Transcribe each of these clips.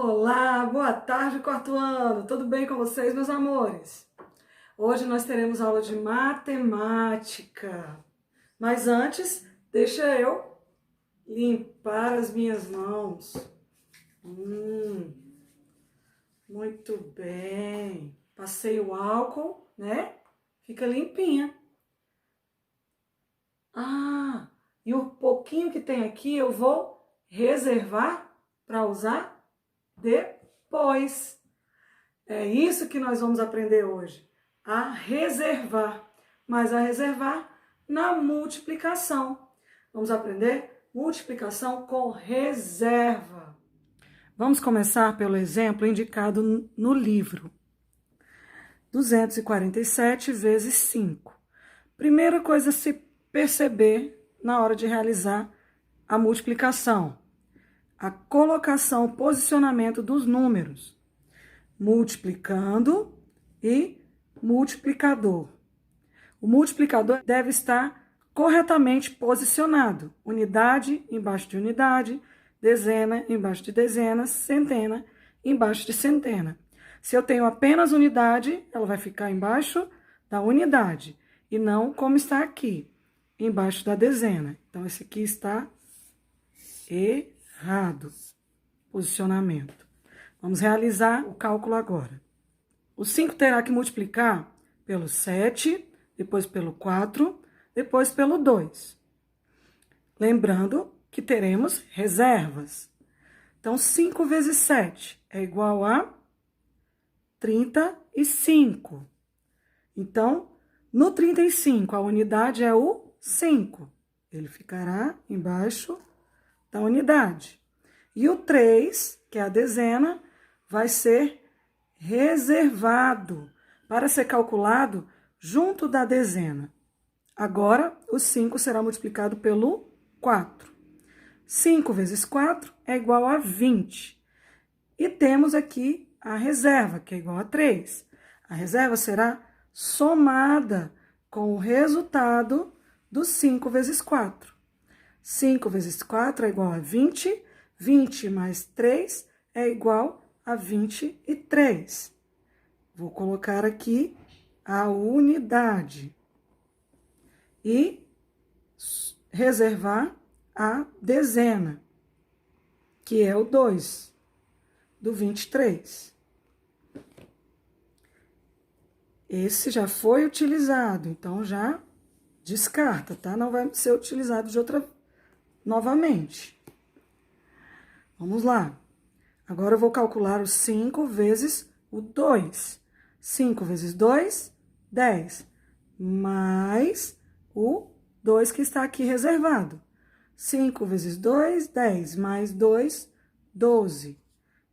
Olá, boa tarde, quarto ano. Tudo bem com vocês, meus amores? Hoje nós teremos aula de matemática. Mas antes, deixa eu limpar as minhas mãos. Muito bem. Passei o álcool, né? Fica limpinha. E o pouquinho que tem aqui eu vou reservar para usar depois. É isso que nós vamos aprender hoje, a reservar, mas a reservar na multiplicação. Vamos aprender multiplicação com reserva. Vamos começar pelo exemplo indicado no livro. 247 vezes 5. Primeira coisa a se perceber na hora de realizar a multiplicação: a colocação, o posicionamento dos números. Multiplicando e multiplicador. O multiplicador deve estar corretamente posicionado. Unidade embaixo de unidade, dezena embaixo de dezena, centena embaixo de centena. Se eu tenho apenas unidade, ela vai ficar embaixo da unidade e não como está aqui, embaixo da dezena. Então, esse aqui está errado. Posicionamento. Vamos realizar o cálculo agora. O 5 terá que multiplicar pelo 7, depois pelo 4, depois pelo 2. Lembrando que teremos reservas. Então, 5 vezes 7 é igual a 35. Então, no 35, a unidade é o 5. Ele ficará embaixo da unidade. E o 3, que é a dezena, vai ser reservado para ser calculado junto da dezena. Agora, o 5 será multiplicado pelo 4. 5 vezes 4 é igual a 20. E temos aqui a reserva, que é igual a 3. A reserva será somada com o resultado do 5 vezes 4. 5 vezes 4 é igual a 20. 20 mais 3 é igual a 23. Vou colocar aqui a unidade e reservar a dezena, que é o 2 do 23. Esse já foi utilizado, então já descarta, tá? Não vai ser utilizado novamente. Vamos lá. Agora eu vou calcular o 5 vezes o 2. 5 vezes 2, 10. Mais o 2 que está aqui reservado. 5 vezes 2, 10. Mais 2, 12.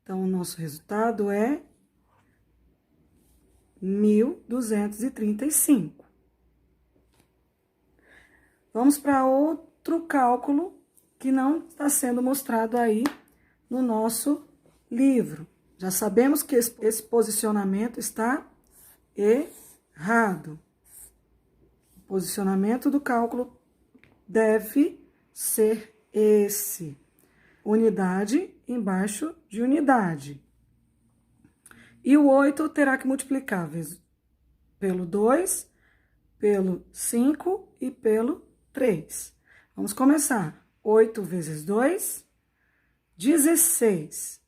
Então, o nosso resultado é 1.235. Vamos para outro cálculo que não está sendo mostrado aí no nosso livro. Já sabemos que esse posicionamento está errado. O posicionamento do cálculo deve ser esse: unidade embaixo de unidade. E o 8 terá que multiplicar pelo 2, pelo 5 e pelo 3. Vamos começar. 8 vezes 2, 16.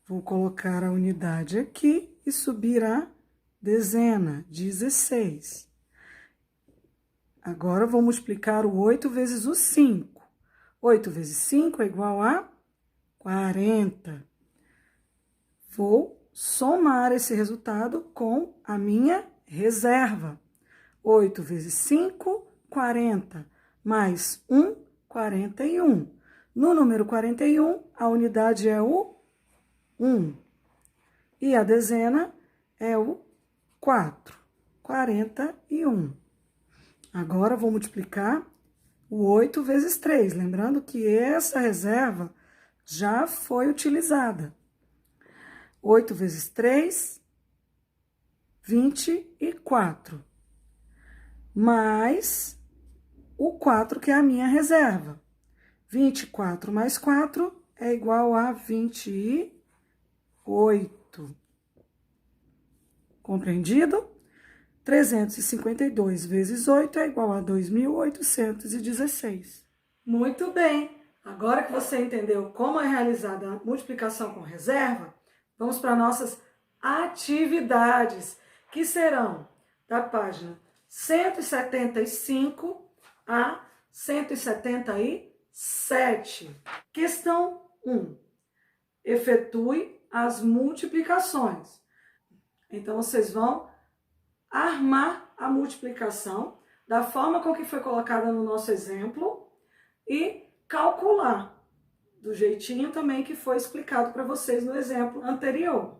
Vou colocar a unidade aqui e subir a dezena, 16. Agora, vou multiplicar o 8 vezes o 5. 8 vezes 5 é igual a 40. Vou somar esse resultado com a minha reserva. 8 vezes 5, 40. Mais 1, 41. No número 41, a unidade é o 1. E a dezena é o 4. 41. Agora, vou multiplicar o 8 vezes 3. Lembrando que essa reserva já foi utilizada. 8 vezes 3, 24. Mais o 4, que é a minha reserva. 24 mais 4 é igual a 28. Compreendido? 352 vezes 8 é igual a 2.816. Muito bem! Agora que você entendeu como é realizada a multiplicação com reserva, vamos para nossas atividades, que serão da página 175 a 177. Questão 1. Efetue as multiplicações. Então, vocês vão armar a multiplicação da forma com que foi colocada no nosso exemplo e calcular do jeitinho também que foi explicado para vocês no exemplo anterior.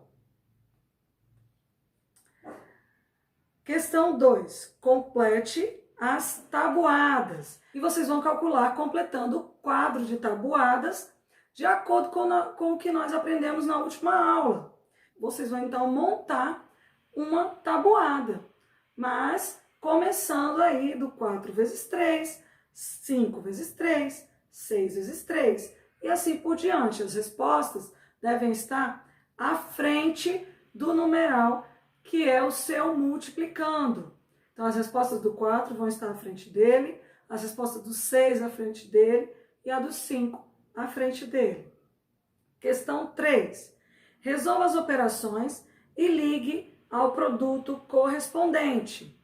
Questão 2. Complete as tabuadas. E vocês vão calcular completando o quadro de tabuadas de acordo com o que nós aprendemos na última aula. Vocês vão então montar uma tabuada, mas começando aí do 4 vezes 3, 5 vezes 3, 6 vezes 3 e assim por diante. As respostas devem estar à frente do numeral que é o seu multiplicando. Então as respostas do 4 vão estar à frente dele, as respostas do 6 à frente dele e a do 5 à frente dele. Questão 3. Resolva as operações e ligue ao produto correspondente.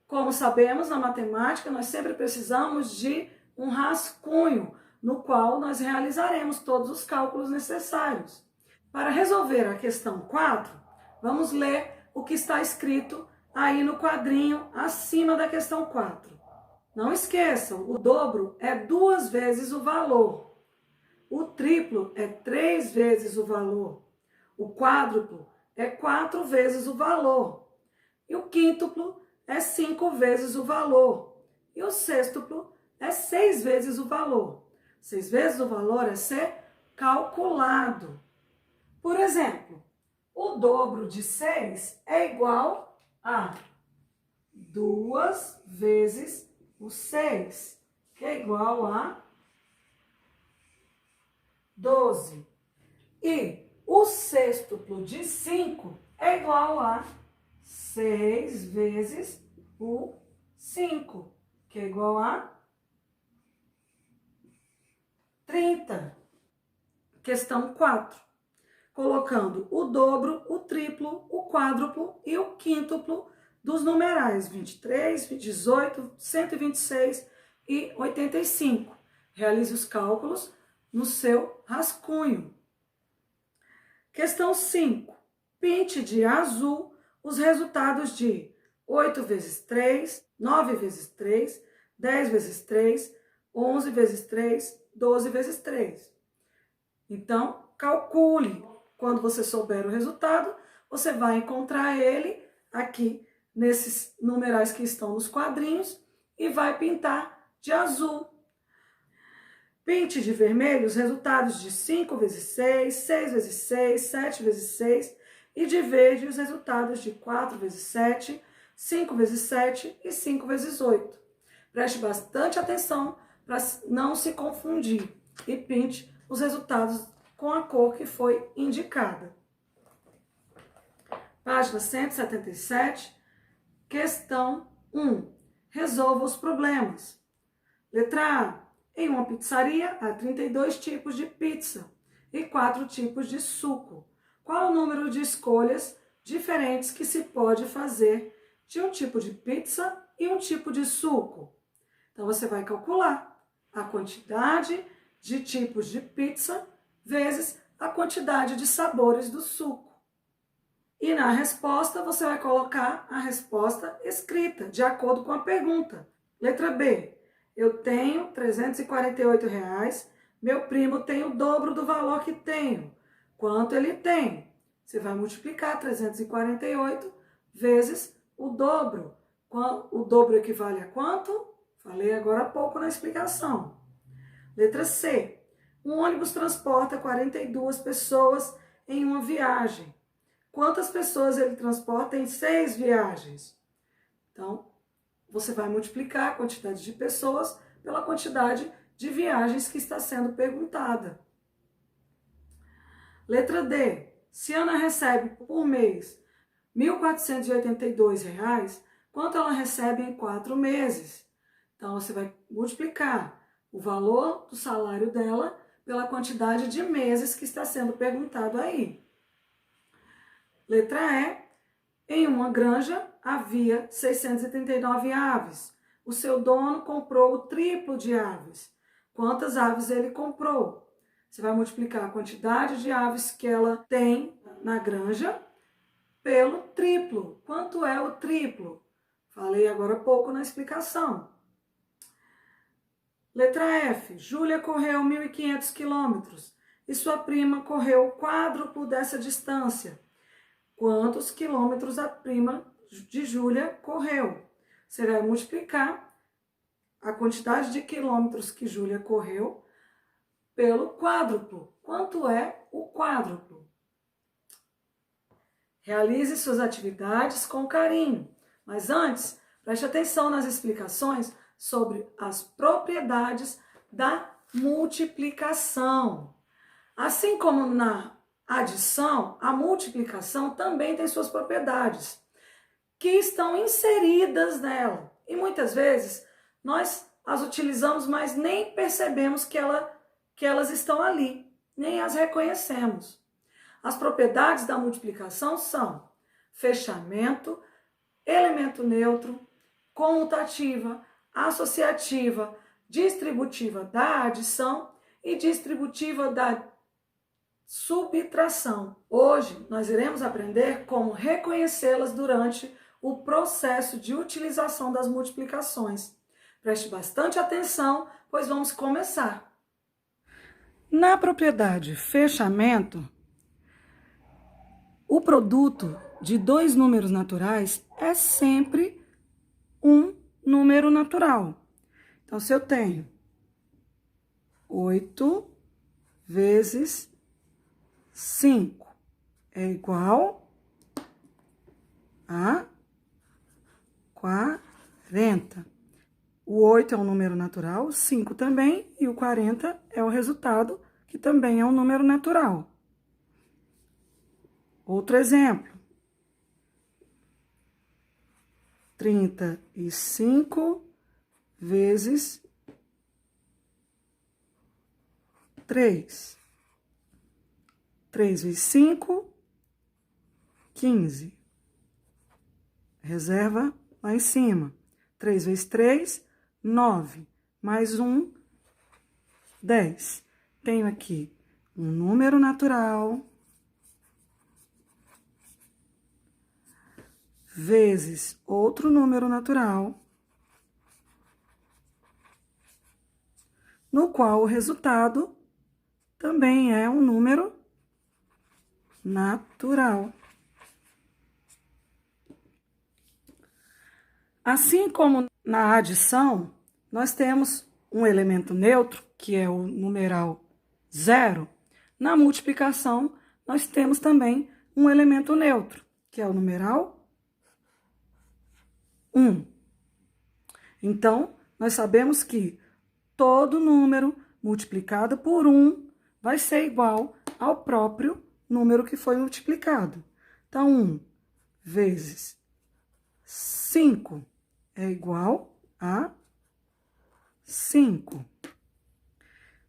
Como sabemos, na matemática, nós sempre precisamos de um rascunho, no qual nós realizaremos todos os cálculos necessários. Para resolver a questão 4, vamos ler o que está escrito aí no quadrinho acima da questão 4. Não esqueçam, o dobro é 2 vezes o valor. O triplo é 3 vezes o valor. O quádruplo é 4 vezes o valor. E o quíntuplo é 5 vezes o valor. E o sextuplo é 6 vezes o valor. 6 vezes o valor é ser calculado. Por exemplo, o dobro de 6 é igual a 2 vezes o 6, que é igual a 12. E o sextuplo de 5 é igual a 6 vezes o 5, que é igual a 30. Questão 4. Colocando o dobro, o triplo, o quádruplo e o quíntuplo dos numerais 23, 18, 126 e 85. Realize os cálculos no seu rascunho. Questão 5. Pinte de azul os resultados de 8 vezes 3, 9 vezes 3, 10 vezes 3, 11 vezes 3, 12 vezes 3. Então, calcule. Quando você souber o resultado, você vai encontrar ele aqui nesses numerais que estão nos quadrinhos e vai pintar de azul. Pinte de vermelho os resultados de 5 vezes 6, 6 vezes 6, 7 vezes 6 e de verde os resultados de 4 vezes 7, 5 vezes 7 e 5 vezes 8. Preste bastante atenção para não se confundir e pinte os resultados com a cor que foi indicada. Página 177, questão 1. Resolva os problemas. Letra A. Em uma pizzaria, há 32 tipos de pizza e 4 tipos de suco. Qual o número de escolhas diferentes que se pode fazer de um tipo de pizza e um tipo de suco? Então, você vai calcular a quantidade de tipos de pizza vezes a quantidade de sabores do suco. E na resposta, você vai colocar a resposta escrita, de acordo com a pergunta. Letra B. Eu tenho R$ 348, meu primo tem o dobro do valor que tenho. Quanto ele tem? Você vai multiplicar 348 vezes o dobro. O dobro equivale a quanto? Falei agora há pouco na explicação. Letra C. Um ônibus transporta 42 pessoas em uma viagem. Quantas pessoas ele transporta em 6 viagens? Então, você vai multiplicar a quantidade de pessoas pela quantidade de viagens que está sendo perguntada. Letra D. Se Ana recebe por mês R$ 1.482, quanto ela recebe em 4 meses? Então, você vai multiplicar o valor do salário dela pela quantidade de meses que está sendo perguntado aí. Letra E. Em uma granja havia 639 aves. O seu dono comprou o triplo de aves. Quantas aves ele comprou? Você vai multiplicar a quantidade de aves que ela tem na granja pelo triplo. Quanto é o triplo? Falei agora há pouco na explicação. Letra F. Júlia correu 1.500 quilômetros e sua prima correu o quádruplo dessa distância. Quantos quilômetros a prima de Júlia correu? Você vai multiplicar a quantidade de quilômetros que Júlia correu pelo quádruplo. Quanto é o quádruplo? Realize suas atividades com carinho. Mas antes, preste atenção nas explicações sobre as propriedades da multiplicação. Assim como na adição, a multiplicação também tem suas propriedades, que estão inseridas nela. E muitas vezes nós as utilizamos, mas nem percebemos que elas estão ali, nem as reconhecemos. As propriedades da multiplicação são fechamento, elemento neutro, comutativa, associativa, distributiva da adição e distributiva da subtração. Hoje nós iremos aprender como reconhecê-las durante o processo de utilização das multiplicações. Preste bastante atenção, pois vamos começar. Na propriedade fechamento, o produto de dois números naturais é sempre um número natural. Então, se eu tenho 8 vezes 5 é igual a 40. O 8 é um número natural, 5 também, e o 40 é o resultado, que também é um número natural. Outro exemplo. 35 vezes 3. 3 vezes 5, 15. Reserva lá em cima. 3 vezes 3, 9. Mais 1, 10. Tenho aqui um número natural vezes outro número natural, no qual o resultado também é um número natural. Assim como na adição, nós temos um elemento neutro, que é o numeral 0. Na multiplicação, nós temos também um elemento neutro, que é o numeral 1. Então, nós sabemos que todo número multiplicado por 1 vai ser igual ao próprio número que foi multiplicado. Então, 1 vezes 5 é igual a 5.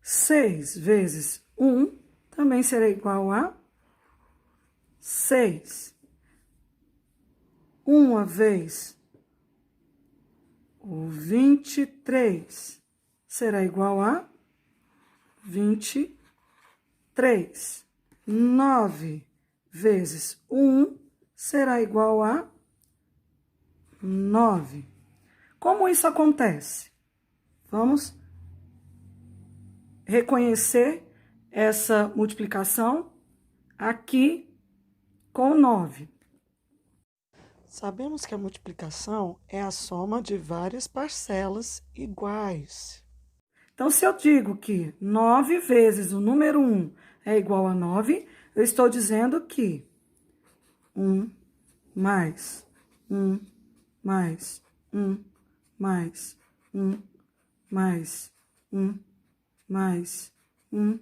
6 vezes 1 também será igual a 6. 1 vez o 23 será igual a 23. 9 vezes 1 será igual a 9. Como isso acontece? Vamos reconhecer essa multiplicação aqui com 9. Sabemos que a multiplicação é a soma de várias parcelas iguais. Então, se eu digo que 9 vezes o número 1 é igual a 9, eu estou dizendo que 1 mais 1 mais 1 mais 1 mais 1 mais 1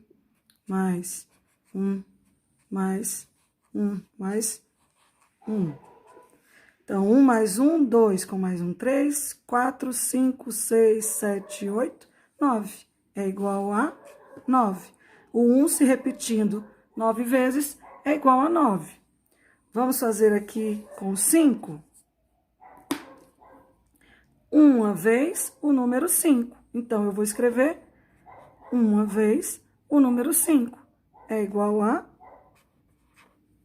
mais 1 mais 1, mais 1. Então, 1 mais 1, 2, com mais 1, 3, 4, 5, 6, 7, 8, 9. É igual a 9. O 1 se repetindo 9 vezes é igual a 9. Vamos fazer aqui com 5. Uma vez o número 5. Então, eu vou escrever uma vez o número 5. É igual a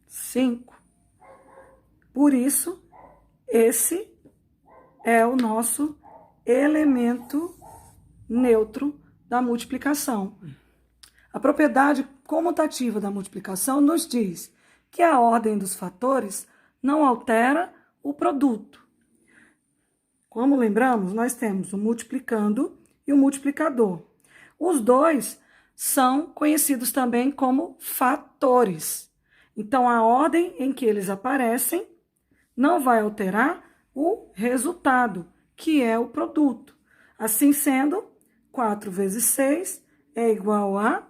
5. Por isso, esse é o nosso elemento neutro da multiplicação. A propriedade comutativa da multiplicação nos diz que a ordem dos fatores não altera o produto. Como lembramos, nós temos o multiplicando e o multiplicador. Os dois são conhecidos também como fatores. Então, a ordem em que eles aparecem não vai alterar o resultado, que é o produto. Assim sendo, 4 vezes 6 é igual a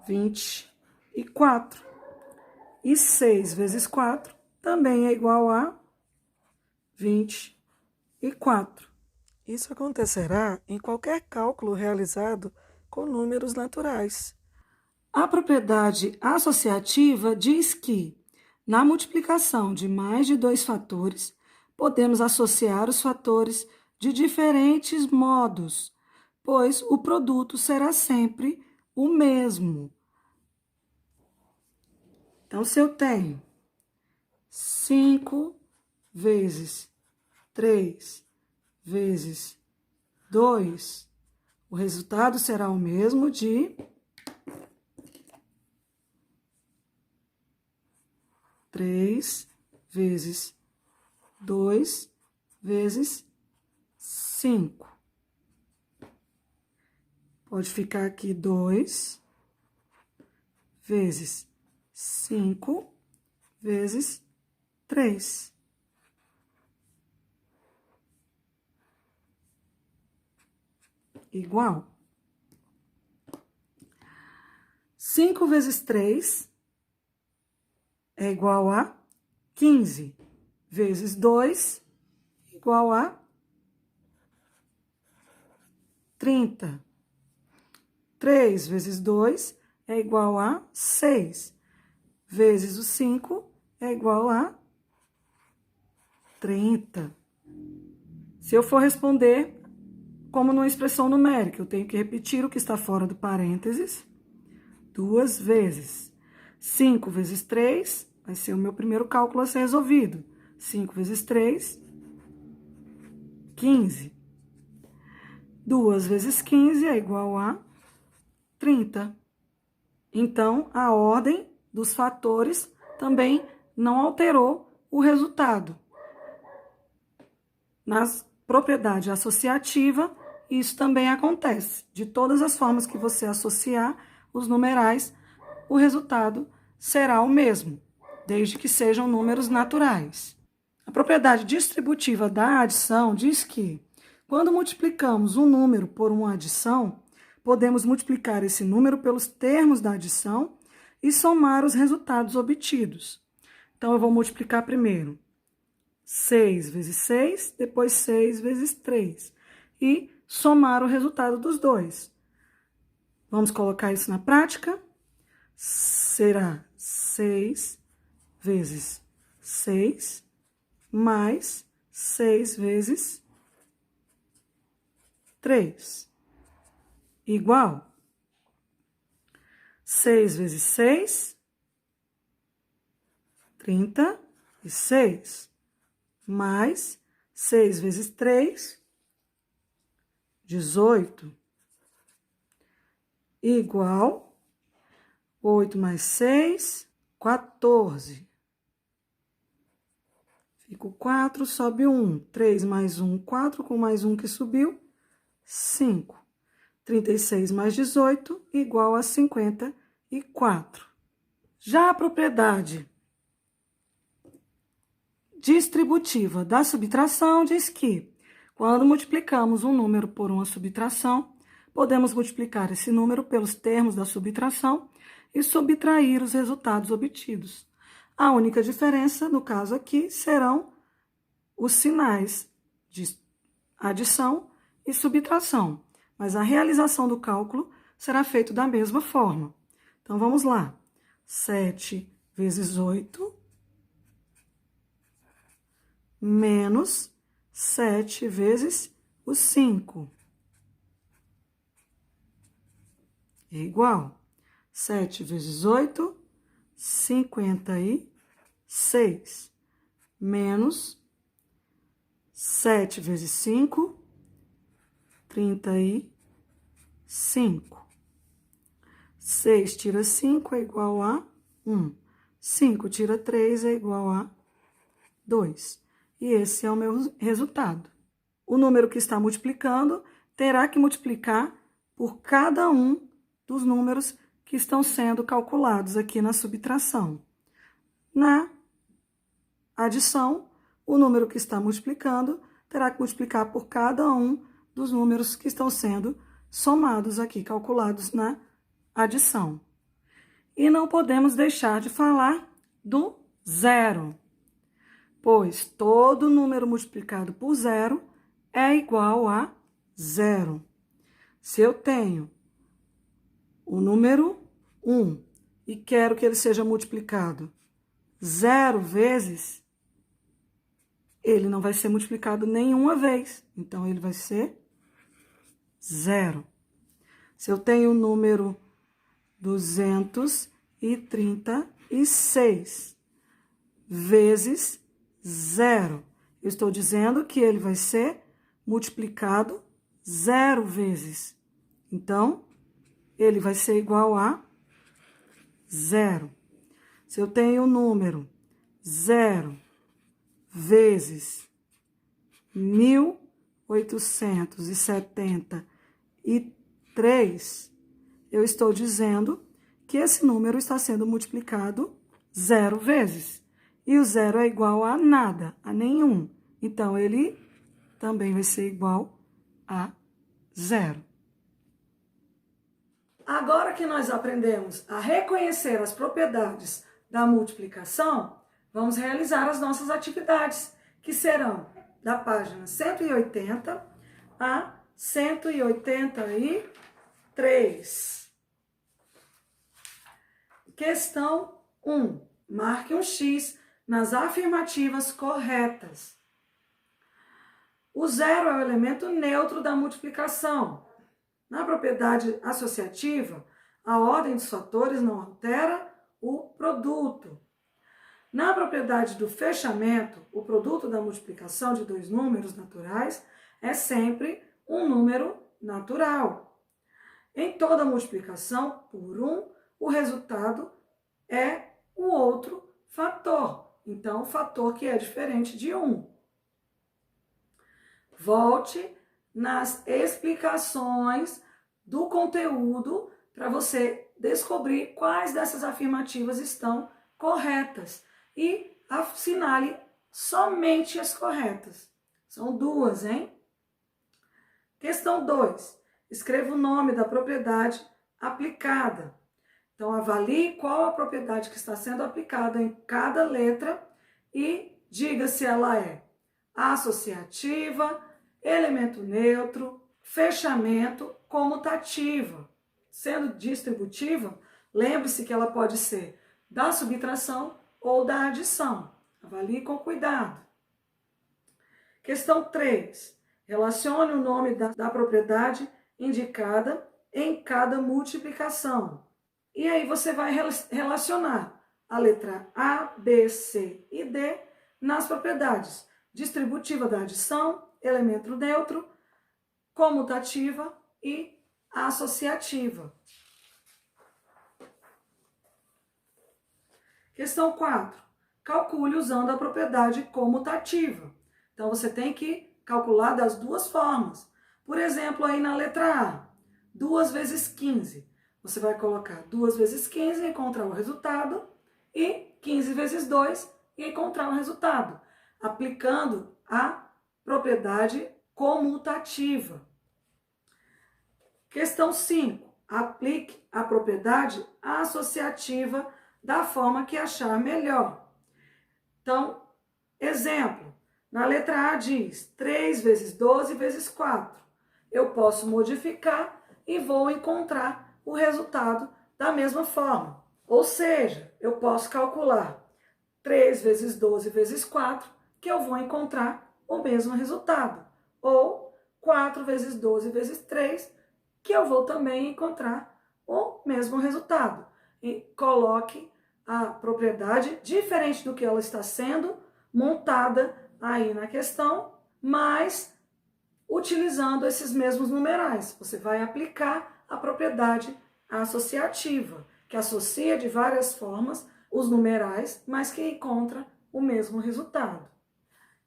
24. E 6 vezes 4 também é igual a 24. Isso acontecerá em qualquer cálculo realizado com números naturais. A propriedade associativa diz que, na multiplicação de mais de 2 fatores, podemos associar os fatores de diferentes modos, pois o produto será sempre o mesmo. Então, se eu tenho 5 vezes 3 vezes 2, o resultado será o mesmo de 3 vezes 2 vezes 5. Pode ficar aqui 2 vezes 5 vezes 3. Igual. 5 vezes 3 é igual a 15. Vezes 2 igual a 30. 3 vezes 2 é igual a 6. Vezes o 5 é igual a 30. Se eu for responder como numa expressão numérica, eu tenho que repetir o que está fora do parênteses 2 vezes. 5 vezes 3 vai ser o meu primeiro cálculo a ser resolvido. 5 vezes 3, 15. 2 vezes 15 é igual a 30. Então, a ordem dos fatores também não alterou o resultado. Na propriedade associativa, isso também acontece. De todas as formas que você associar os numerais, o resultado será o mesmo, desde que sejam números naturais. A propriedade distributiva da adição diz que, quando multiplicamos um número por uma adição, podemos multiplicar esse número pelos termos da adição e somar os resultados obtidos. Então, eu vou multiplicar primeiro 6 vezes 6, depois 6 vezes 3. E somar o resultado dos dois. Vamos colocar isso na prática? Será 6 vezes 6 mais 6 vezes 3. Igual 6 vezes 6, 36. Mais 6 vezes 3, 18. Igual 8 mais 6, 14. Fica o 4, sobe 1. 3 mais 1, 4, com mais 1 que subiu, 5. 36 mais 18, igual a 54. Já a propriedade distributiva da subtração diz que, quando multiplicamos um número por uma subtração, podemos multiplicar esse número pelos termos da subtração e subtrair os resultados obtidos. A única diferença, no caso aqui, serão os sinais de adição e subtração, mas a realização do cálculo será feita da mesma forma. Então, vamos lá. 7 vezes 8 menos 7 vezes o 5 é igual 7 vezes 8, 56, menos 7 vezes 5, 35. 6 tira 5 é igual a 1. 5 tira 3 é igual a 2. E esse é o meu resultado. O número que está multiplicando terá que multiplicar por cada um dos números que estão sendo calculados aqui na subtração. Na adição, o número que está multiplicando terá que multiplicar por cada um dos números que estão sendo somados aqui, calculados na adição. E não podemos deixar de falar do zero, pois todo número multiplicado por zero é igual a zero. Se eu tenho o número 1 e quero que ele seja multiplicado 0 vezes, ele não vai ser multiplicado nenhuma vez, então ele vai ser 0. Se eu tenho o número 236 vezes 0, eu estou dizendo que ele vai ser multiplicado 0 vezes. Então, ele vai ser igual a 0. Se eu tenho o número 0 vezes 1873, eu estou dizendo que esse número está sendo multiplicado 0 vezes. E o 0 é igual a nada, a nenhum. Então, ele também vai ser igual a 0. Agora que nós aprendemos a reconhecer as propriedades da multiplicação, vamos realizar as nossas atividades, que serão da página 180 a 183. Questão 1. Marque um X nas afirmativas corretas. O zero é o elemento neutro da multiplicação. Na propriedade associativa, a ordem dos fatores não altera o produto. Na propriedade do fechamento, o produto da multiplicação de dois números naturais é sempre um número natural. Em toda multiplicação por 1, o resultado é o outro fator. Então, o fator que é diferente de 1. Volte nas explicações do conteúdo para você descobrir quais dessas afirmativas estão corretas e assinale somente as corretas. São duas, hein? Questão 2. Escreva o nome da propriedade aplicada. Então, avalie qual a propriedade que está sendo aplicada em cada letra e diga se ela é associativa, elemento neutro, fechamento, comutativa. Sendo distributiva, lembre-se que ela pode ser da subtração ou da adição. Avalie com cuidado. Questão 3. Relacione o nome da propriedade indicada em cada multiplicação. E aí você vai relacionar a letra A, B, C e D nas propriedades distributiva da adição, elemento neutro, comutativa e associativa. Questão 4. Calcule usando a propriedade comutativa. Então, você tem que calcular das duas formas. Por exemplo, aí na letra A, 2 vezes 15. Você vai colocar 2 vezes 15 e encontrar o resultado, e 15 vezes 2 e encontrar o resultado, aplicando a propriedade comutativa. Questão 5. Aplique a propriedade associativa da forma que achar melhor. Então, exemplo, na letra A diz 3 vezes 12 vezes 4. Eu posso modificar e vou encontrar o resultado da mesma forma. Ou seja, eu posso calcular 3 vezes 12 vezes 4, que eu vou encontrar o mesmo resultado. Ou 4 vezes 12 vezes 3, que eu vou também encontrar o mesmo resultado. E coloque a propriedade diferente do que ela está sendo montada aí na questão, mas utilizando esses mesmos numerais. Você vai aplicar a propriedade associativa, que associa de várias formas os numerais, mas que encontra o mesmo resultado.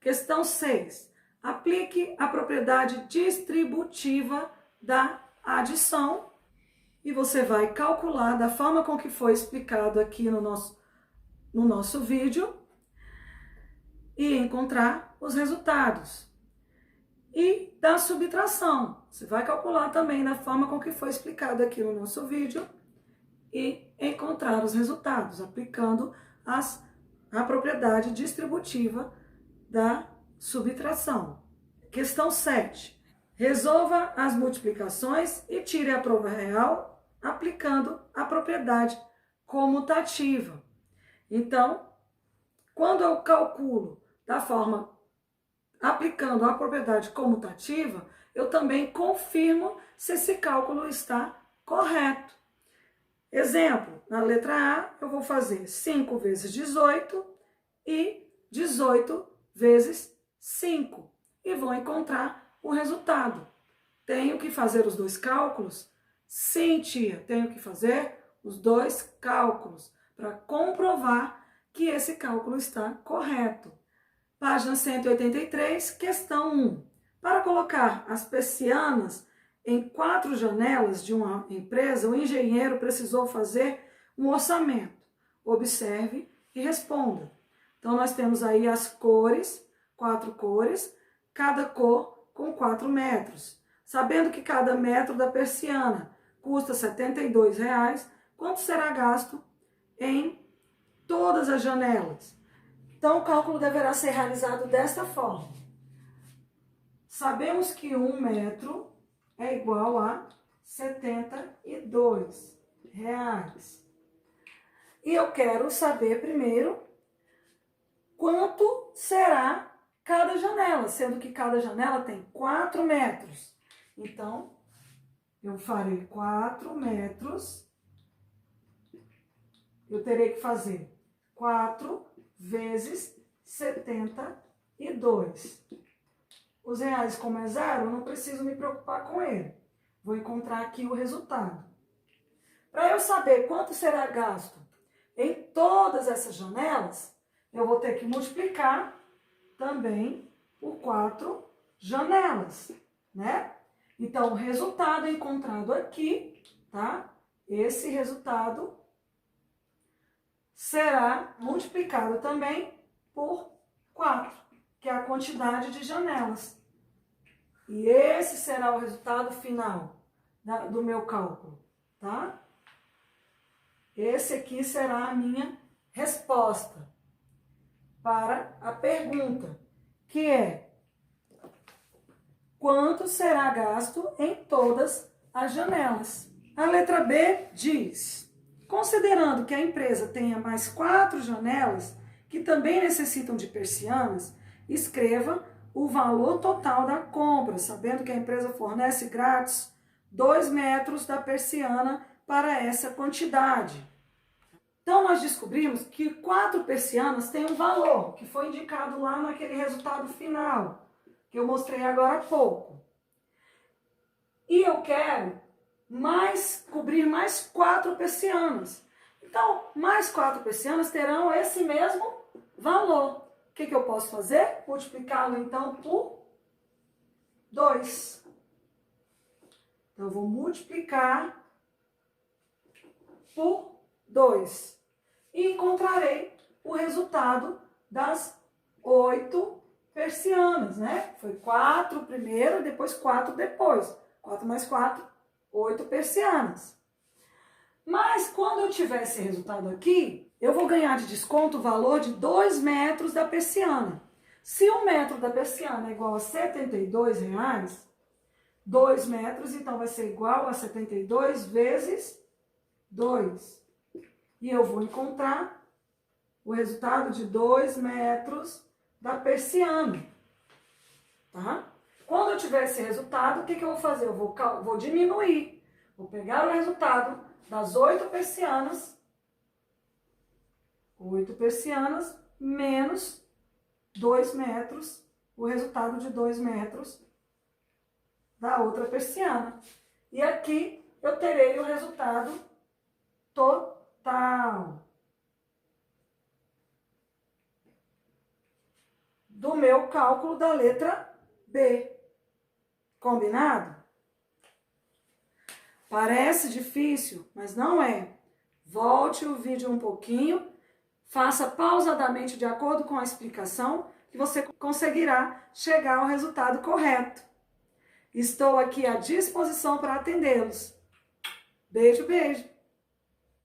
Questão 6. Aplique a propriedade distributiva da adição e você vai calcular da forma com que foi explicado aqui no nosso vídeo e encontrar os resultados. E da subtração, você vai calcular também da forma com que foi explicado aqui no nosso vídeo e encontrar os resultados, aplicando a propriedade distributiva da subtração. Questão 7. Resolva as multiplicações e tire a prova real aplicando a propriedade comutativa. Então, quando eu calculo da forma aplicando a propriedade comutativa, eu também confirmo se esse cálculo está correto. Exemplo, na letra A, eu vou fazer 5 vezes 18 e 18 vezes 5 e vou encontrar o resultado. Tenho que fazer os dois cálculos? Sim, tia, tenho que fazer os dois cálculos para comprovar que esse cálculo está correto. Página 183, questão 1. Para colocar as persianas em 4 janelas de uma empresa, o engenheiro precisou fazer um orçamento. Observe e responda. Então, nós temos aí as cores, 4 cores, cada cor com 4 metros. Sabendo que cada metro da persiana custa R$ 72,00, quanto será gasto em todas as janelas? Então, o cálculo deverá ser realizado desta forma. Sabemos que 1 metro é igual a R$ 72,00. E eu quero saber primeiro quanto será cada janela, sendo que cada janela tem 4 metros. Então, eu farei 4 metros. Eu terei que fazer 4 vezes 72. Os reais, como é zero, eu não preciso me preocupar com ele. Vou encontrar aqui o resultado. Para eu saber quanto será gasto em todas essas janelas, eu vou ter que multiplicar também por 4 janelas, né? Então, o resultado encontrado aqui, tá? Esse resultado será multiplicado também por 4, que é a quantidade de janelas. E esse será o resultado final do meu cálculo, tá? Esse aqui será a minha resposta para a pergunta, que é: quanto será gasto em todas as janelas? A letra B diz: considerando que a empresa tenha mais 4 janelas que também necessitam de persianas, escreva o valor total da compra, sabendo que a empresa fornece grátis 2 metros da persiana para essa quantidade. Então, nós descobrimos que 4 persianas têm um valor, que foi indicado lá naquele resultado final, que eu mostrei agora há pouco. E eu quero cobrir mais 4 persianas. Então, mais 4 persianas terão esse mesmo valor. O que eu posso fazer? Multiplicá-lo, então, por 2. Então, eu vou multiplicar por 2. E encontrarei o resultado das 8 persianas, né? Foi 4 primeiro, depois 4 depois. 4 mais 4, 8 persianas. Mas quando eu tiver esse resultado aqui, eu vou ganhar de desconto o valor de 2 metros da persiana. Se 1 metro da persiana é igual a R$ 72, 2 metros, então vai ser igual a 72 vezes 2. E eu vou encontrar o resultado de 2 metros da persiana. Tá? Quando eu tiver esse resultado, o que eu vou fazer? Eu vou diminuir. Vou pegar o resultado das 8 persianas, menos 2 metros, o resultado de 2 metros da outra persiana. E aqui eu terei o resultado total do meu cálculo da letra B. Combinado? Parece difícil, mas não é. Volte o vídeo um pouquinho, faça pausadamente de acordo com a explicação, que você conseguirá chegar ao resultado correto. Estou aqui à disposição para atendê-los. Beijo, beijo!